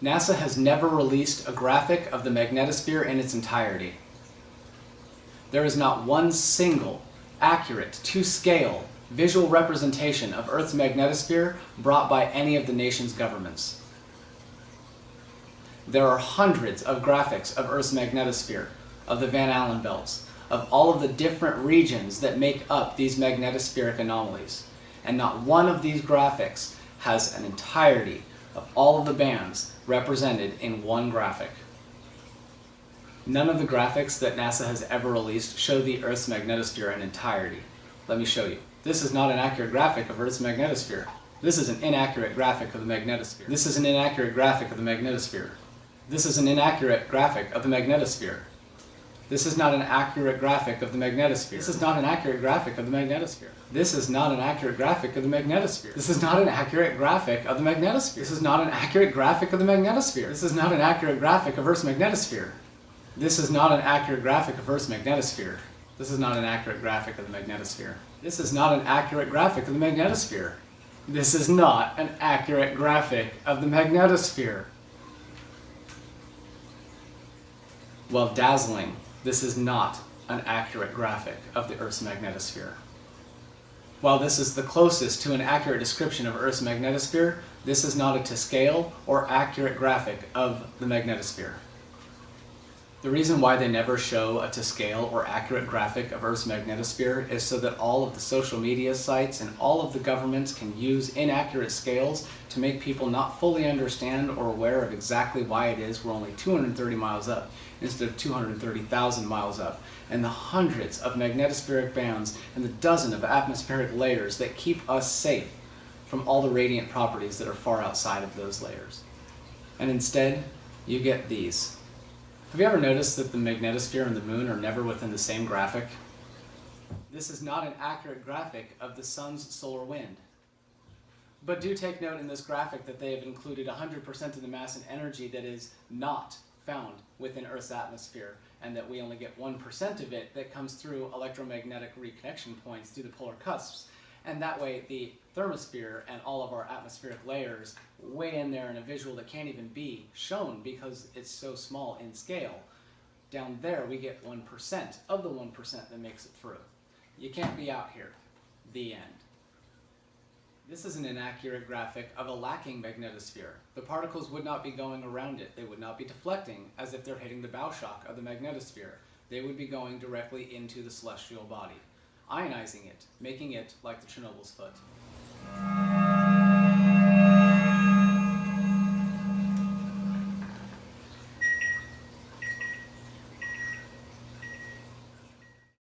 NASA has never released a graphic of the magnetosphere in its entirety. There is not one single, accurate, to-scale, visual representation of Earth's magnetosphere brought by any of the nation's governments. There are hundreds of graphics of Earth's magnetosphere, of the Van Allen belts, of all of the different regions that make up these magnetospheric anomalies. And not one of these graphics has an entirety of all of the bands represented in one graphic. None of the graphics that NASA has ever released show the Earth's magnetosphere in entirety. Let me show you. This is not an accurate graphic of Earth's magnetosphere. This is an inaccurate graphic of the magnetosphere. This is an inaccurate graphic of the magnetosphere. This is an inaccurate graphic of the magnetosphere. This is not an accurate graphic of the magnetosphere. This is not an accurate graphic of the magnetosphere. This is not an accurate graphic of the magnetosphere. This is not an accurate graphic of the magnetosphere. This is not an accurate graphic of the magnetosphere. This is not an accurate graphic of Earth's magnetosphere. This is not an accurate graphic of Earth's magnetosphere. This is not an accurate graphic of the magnetosphere. This is not an accurate graphic of the magnetosphere. This is not an accurate graphic of the magnetosphere. While dazzling, this is not an accurate graphic of the Earth's magnetosphere. While this is the closest to an accurate description of Earth's magnetosphere, this is not a to-scale or accurate graphic of the magnetosphere. The reason why they never show a to-scale or accurate graphic of Earth's magnetosphere is so that all of the social media sites and all of the governments can use inaccurate scales to make people not fully understand or aware of exactly why it is we're only 230 miles up instead of 230,000 miles up, and the hundreds of magnetospheric bands and the dozen of atmospheric layers that keep us safe from all the radiant properties that are far outside of those layers. And instead, you get these. Have you ever noticed that the magnetosphere and the moon are never within the same graphic? This is not an accurate graphic of the sun's solar wind. But do take note in this graphic that they have included 100% of the mass and energy that is not found within Earth's atmosphere, and that we only get 1% of it that comes through electromagnetic reconnection points through the polar cusps. And that way the thermosphere and all of our atmospheric layers way in there in a visual that can't even be shown because it's so small in scale. Down there we get 1% of the 1% that makes it through. You can't be out here. The end. This is an inaccurate graphic of a lacking magnetosphere. The particles would not be going around it. They would not be deflecting as if they're hitting the bow shock of the magnetosphere. They would be going directly into the celestial body, ionizing it, making it like the Chernobyl's foot.